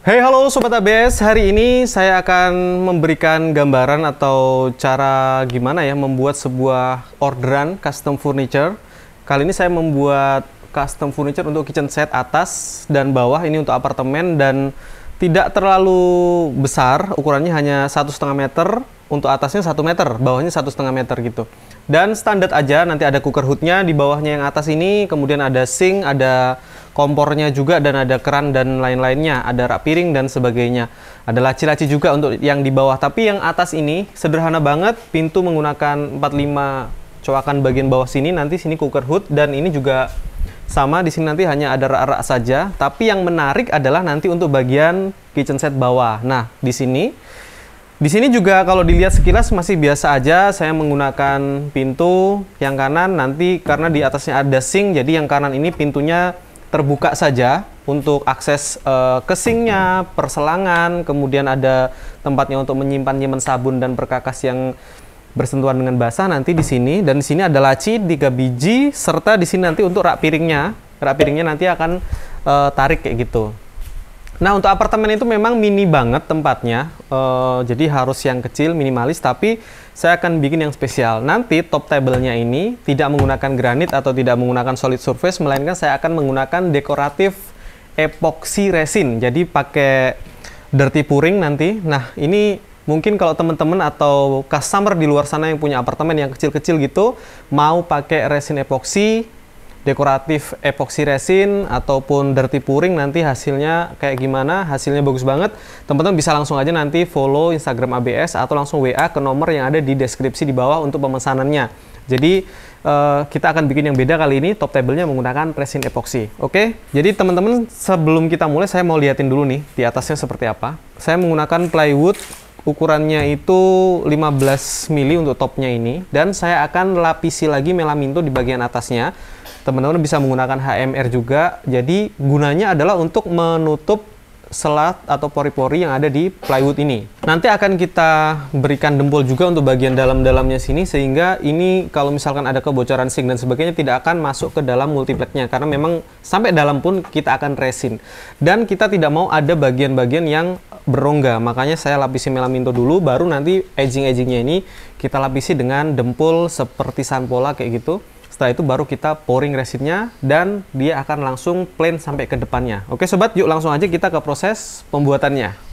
Hey, halo Sobat ABS. Hari ini saya akan memberikan gambaran atau cara gimana ya membuat sebuah orderan custom furniture. Kali ini saya membuat custom furniture untuk kitchen set atas dan bawah, ini untuk apartemen dan tidak terlalu besar, ukurannya hanya 1,5 meter, untuk atasnya 1 meter, bawahnya 1,5 meter gitu. Dan standar aja, nanti ada cooker hoodnya di bawahnya yang atas ini, kemudian ada sink, ada kompornya juga, dan ada keran dan lain-lainnya, ada rak piring dan sebagainya. Ada laci-laci juga untuk yang di bawah, tapi yang atas ini sederhana banget, pintu menggunakan 45 coakan bagian bawah sini, nanti sini cooker hood, dan ini juga sama, di sini nanti hanya ada rak-rak saja. Tapi yang menarik adalah nanti untuk bagian kitchen set bawah. Nah, di sini juga kalau dilihat sekilas masih biasa aja. Saya menggunakan pintu yang kanan nanti karena di atasnya ada sink, jadi yang kanan ini pintunya terbuka saja untuk akses ke sinknya, perselangan, kemudian ada tempatnya untuk menyimpan sabun dan perkakas yang bersentuhan dengan basah nanti di sini. Dan di sini ada laci 3 biji, serta di sini nanti untuk rak piringnya. Rak piringnya nanti akan tarik kayak gitu. Nah, untuk apartemen itu memang mini banget tempatnya, jadi harus yang kecil, minimalis, tapi saya akan bikin yang spesial. Nanti top table-nya ini tidak menggunakan granit atau tidak menggunakan solid surface, melainkan saya akan menggunakan dekoratif epoxy resin, jadi pakai dirty pouring nanti. Nah, ini mungkin kalau teman-teman atau customer di luar sana yang punya apartemen yang kecil-kecil gitu, mau pakai resin epoxy, dekoratif epoxy resin ataupun dirty pouring, nanti hasilnya kayak gimana, hasilnya bagus banget. Teman-teman bisa langsung aja nanti follow Instagram ABS atau langsung WA ke nomor yang ada di deskripsi di bawah untuk pemesanannya. Jadi kita akan bikin yang beda kali ini, top table-nya menggunakan resin epoxy. Oke, jadi teman-teman sebelum kita mulai saya mau liatin dulu nih di atasnya seperti apa. Saya menggunakan plywood, ukurannya itu 15 mili untuk topnya ini, dan saya akan lapisi lagi melaminto di bagian atasnya. Teman-teman bisa menggunakan HMR juga, jadi gunanya adalah untuk menutup selat atau pori-pori yang ada di plywood ini. Nanti akan kita berikan dempul juga untuk bagian dalam-dalamnya sini, sehingga ini kalau misalkan ada kebocoran sink dan sebagainya tidak akan masuk ke dalam multipleknya, karena memang sampai dalam pun kita akan resin. Dan kita tidak mau ada bagian-bagian yang berongga, makanya saya lapisi melaminto dulu, baru nanti edging-edgingnya ini kita lapisi dengan dempul seperti sanpola kayak gitu. Setelah itu baru kita pouring resinnya dan dia akan langsung plain sampai ke depannya. Oke sobat, yuk langsung aja kita ke proses pembuatannya.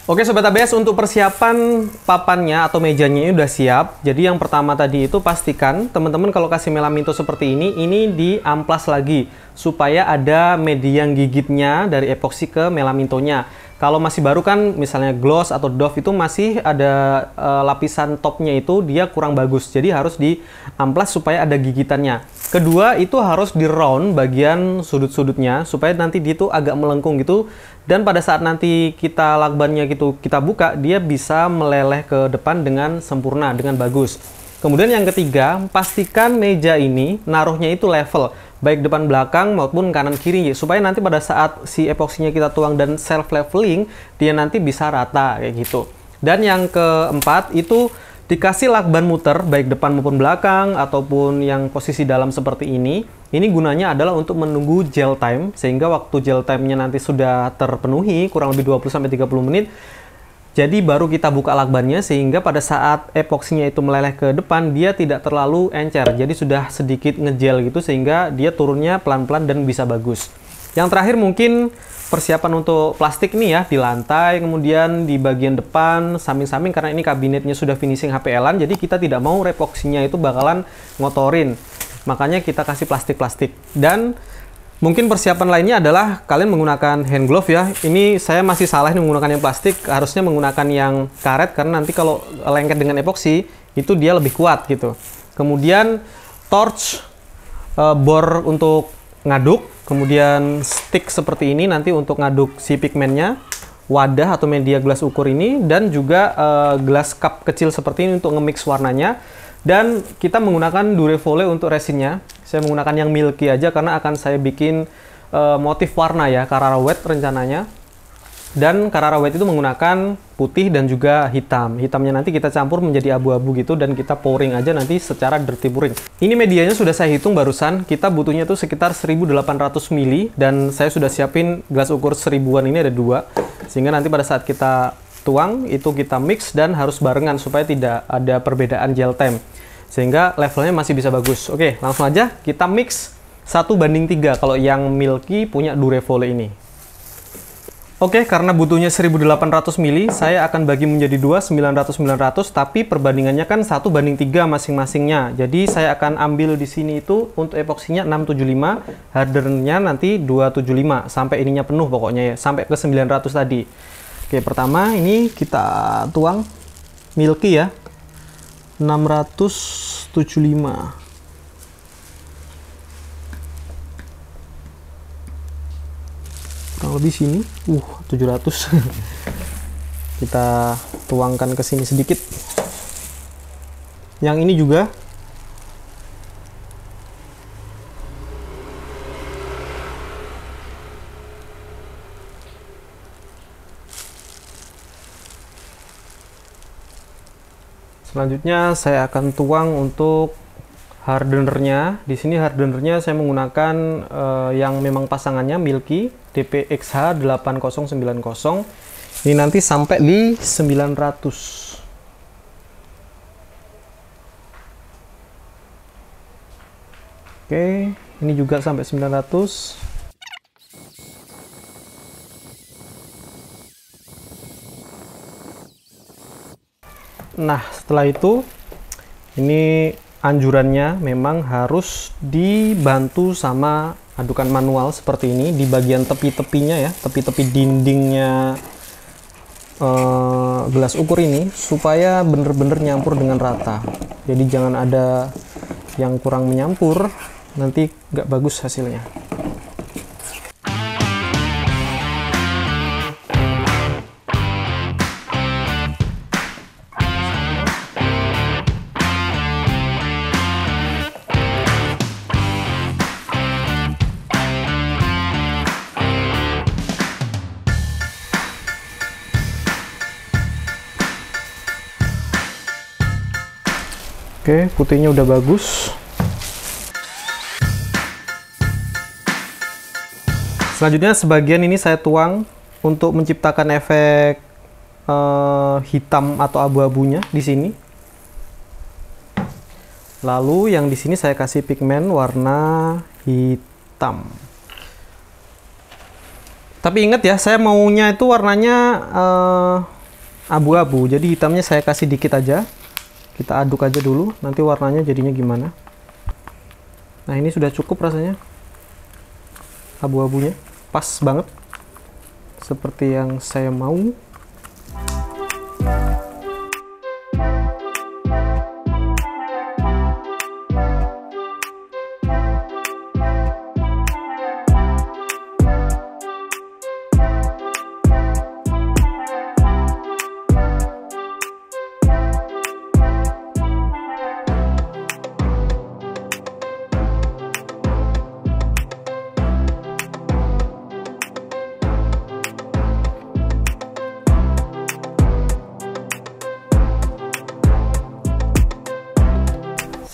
Oke Sobat ABS, untuk persiapan papannya atau mejanya ini udah siap. Jadi yang pertama tadi itu pastikan teman-teman kalau kasih melaminto seperti ini diamplas lagi supaya ada median gigitnya dari epoksi ke melamintonya. Kalau masih baru kan misalnya gloss atau doff itu masih ada lapisan topnya itu dia kurang bagus. Jadi harus diamplas supaya ada gigitannya. Kedua itu harus di round bagian sudut-sudutnya supaya nanti dia itu agak melengkung gitu. Dan pada saat nanti kita lakbannya gitu kita buka, dia bisa meleleh ke depan dengan sempurna, dengan bagus. Kemudian yang ketiga, pastikan meja ini naruhnya itu level, baik depan belakang maupun kanan kiri, supaya nanti pada saat si epoksinya kita tuang dan self leveling, dia nanti bisa rata kayak gitu. Dan yang keempat itu dikasih lakban muter baik depan maupun belakang ataupun yang posisi dalam seperti ini. Ini gunanya adalah untuk menunggu gel time, sehingga waktu gel time-nya nanti sudah terpenuhi kurang lebih 20-30 menit. Jadi baru kita buka lakbannya, sehingga pada saat epoksinya itu meleleh ke depan dia tidak terlalu encer. Jadi sudah sedikit ngegel gitu sehingga dia turunnya pelan-pelan dan bisa bagus. Yang terakhir mungkin persiapan untuk plastik nih ya, di lantai, kemudian di bagian depan, samping-samping, karena ini kabinetnya sudah finishing HPL-an, jadi kita tidak mau epoksinya itu bakalan ngotorin. Makanya kita kasih plastik-plastik. Dan mungkin persiapan lainnya adalah kalian menggunakan hand glove ya. Ini saya masih salah nih menggunakan yang plastik, harusnya menggunakan yang karet, karena nanti kalau lengket dengan epoksi, itu dia lebih kuat gitu. Kemudian torch, bor untuk ngaduk, kemudian stick seperti ini nanti untuk ngaduk si pigmennya, wadah atau media gelas ukur ini, dan juga gelas cup kecil seperti ini untuk nge-mix warnanya. Dan kita menggunakan Durevole untuk resinnya. Saya menggunakan yang milky aja karena akan saya bikin motif warna ya, Carrara White rencananya. Dan Carrara White itu menggunakan putih dan juga hitam. Hitamnya nanti kita campur menjadi abu-abu gitu dan kita pouring aja nanti secara dirty pouring. Ini medianya sudah saya hitung barusan. Kita butuhnya tuh sekitar 1800 ml dan saya sudah siapin gelas ukur 1000-an ini ada 2. Sehingga nanti pada saat kita tuang itu kita mix dan harus barengan supaya tidak ada perbedaan gel time. Sehingga levelnya masih bisa bagus. Oke, langsung aja kita mix 1:3 kalau yang milky punya Durevole ini. Oke, karena butuhnya 1800 ml, saya akan bagi menjadi 2, 900-900, tapi perbandingannya kan 1:3 masing-masingnya. Jadi saya akan ambil di sini itu untuk epoksinya 675, hardenernya nanti 275, sampai ininya penuh pokoknya ya, sampai ke 900 tadi. Oke, pertama ini kita tuang milky ya, 675. Kurang lebih sini, 700. Kita tuangkan ke sini sedikit. Yang ini juga. Selanjutnya saya akan tuang untuk hardenernya. Di sini hardenernya saya menggunakan yang memang pasangannya milky DPXH 8090. Ini nanti sampai di 900. Oke, ini juga sampai 900. Nah, setelah itu ini anjurannya memang harus dibantu sama adukan manual seperti ini di bagian tepi-tepinya ya, tepi-tepi dindingnya gelas ukur ini supaya bener-bener nyampur dengan rata. Jadi jangan ada yang kurang menyampur, nanti nggak bagus hasilnya. Oke, putihnya udah bagus. Selanjutnya sebagian ini saya tuang untuk menciptakan efek hitam atau abu-abunya di sini. Lalu yang di sini saya kasih pigmen warna hitam. Tapi ingat ya, saya maunya itu warnanya abu-abu. Jadi hitamnya saya kasih dikit aja. Kita aduk aja dulu, nanti warnanya jadinya gimana. Nah, ini sudah cukup rasanya. Abu-abunya pas banget. Seperti yang saya mau.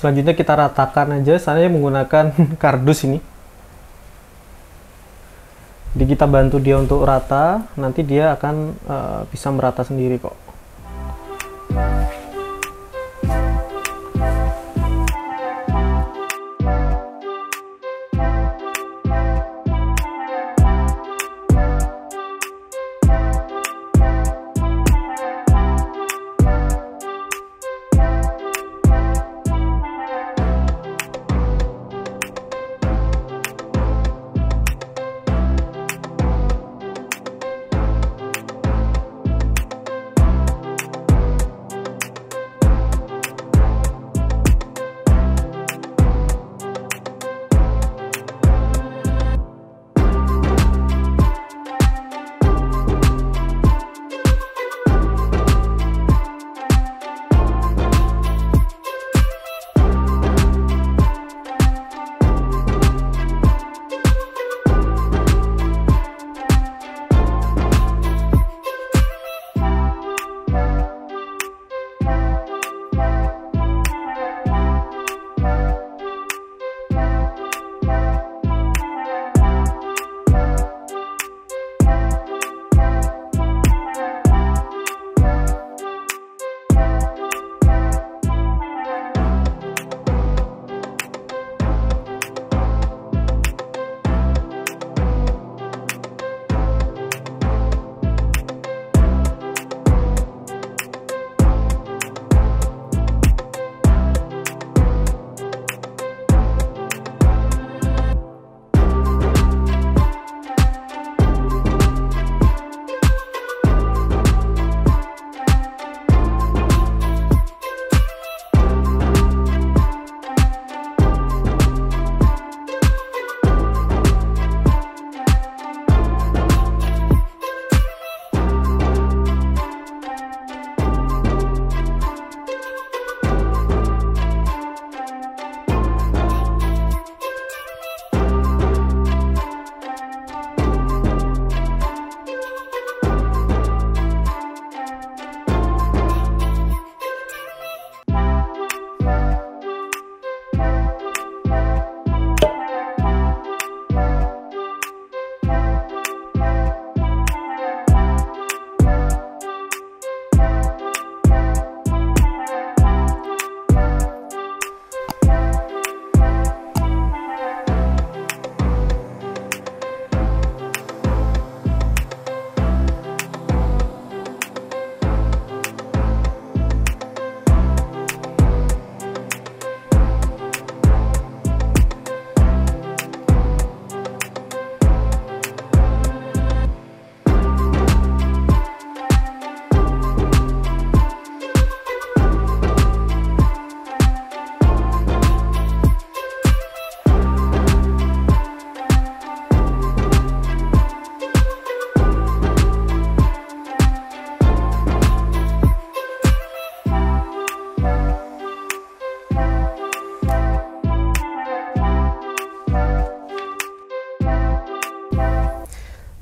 Selanjutnya kita ratakan aja, saya menggunakan kardus ini. Jadi kita bantu dia untuk rata, nanti dia akan bisa merata sendiri kok.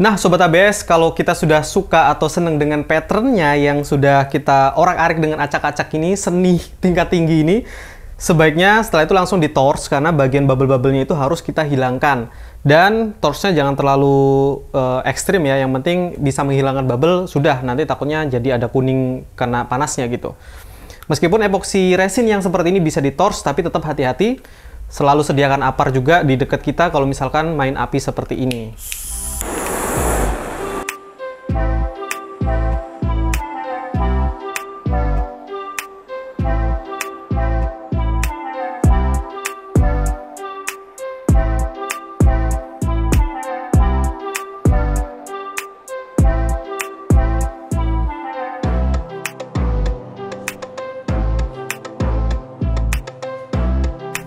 Nah, Sobat ABS, kalau kita sudah suka atau senang dengan patternnya yang sudah kita orak-arik dengan acak-acak ini, seni tingkat tinggi ini, sebaiknya setelah itu langsung di-torch, karena bagian bubble-bubble-nya itu harus kita hilangkan. Dan torchnya jangan terlalu ekstrim ya, yang penting bisa menghilangkan bubble, sudah, nanti takutnya jadi ada kuning karena panasnya gitu. Meskipun epoxy resin yang seperti ini bisa di-torch, tapi tetap hati-hati, selalu sediakan apar juga di dekat kita kalau misalkan main api seperti ini.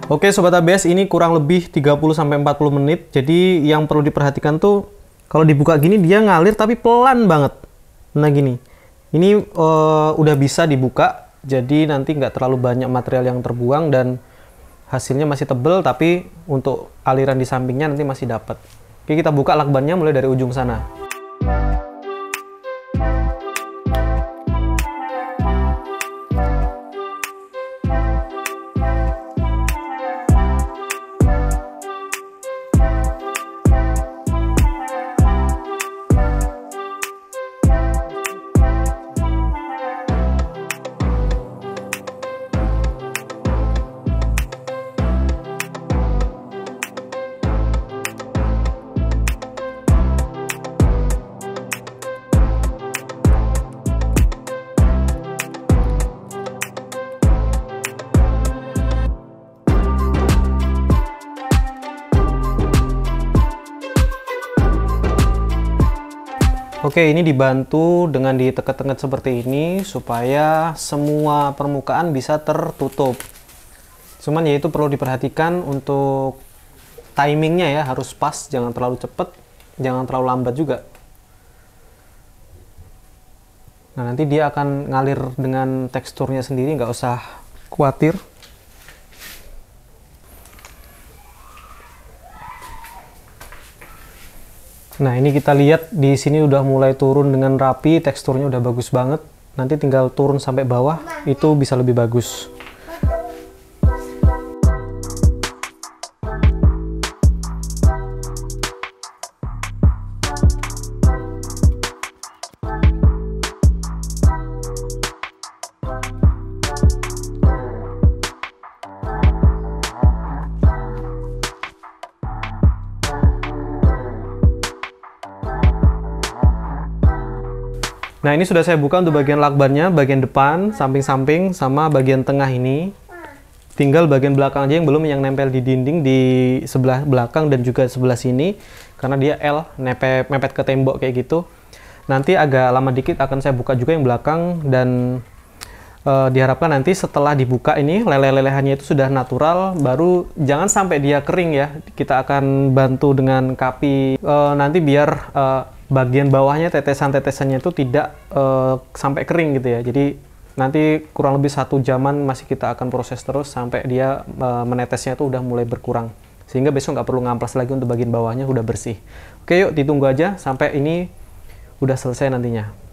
Oke Sobat ABS, ini kurang lebih 30-40 menit. Jadi yang perlu diperhatikan tuh, kalau dibuka gini dia ngalir tapi pelan banget. Nah gini, ini udah bisa dibuka, jadi nanti nggak terlalu banyak material yang terbuang dan hasilnya masih tebel, tapi untuk aliran di sampingnya nanti masih dapat. Oke, kita buka lakbannya mulai dari ujung sana. Oke, ini dibantu dengan diteket-teket seperti ini supaya semua permukaan bisa tertutup. Cuman ya itu perlu diperhatikan untuk timingnya ya, harus pas, jangan terlalu cepet, jangan terlalu lambat juga. Nah, nanti dia akan ngalir dengan teksturnya sendiri, nggak usah khawatir. Nah, ini kita lihat di sini udah mulai turun dengan rapi, teksturnya udah bagus banget. Nanti tinggal turun sampai bawah, itu bisa lebih bagus. Nah, ini sudah saya buka untuk bagian lakbannya, bagian depan, samping-samping, sama bagian tengah ini. Tinggal bagian belakang aja yang belum, yang nempel di dinding di sebelah belakang dan juga sebelah sini. Karena dia L, mepet ke tembok kayak gitu. Nanti agak lama dikit akan saya buka juga yang belakang, dan diharapkan nanti setelah dibuka ini, leleh-lelehannya itu sudah natural, baru jangan sampai dia kering ya. Kita akan bantu dengan kapi, nanti biar bagian bawahnya tetesan-tetesannya itu tidak sampai kering gitu ya. Jadi nanti kurang lebih 1 jaman masih kita akan proses terus sampai dia menetesnya itu udah mulai berkurang. Sehingga besok nggak perlu ngamplas lagi untuk bagian bawahnya, udah bersih. Oke, yuk ditunggu aja sampai ini udah selesai nantinya.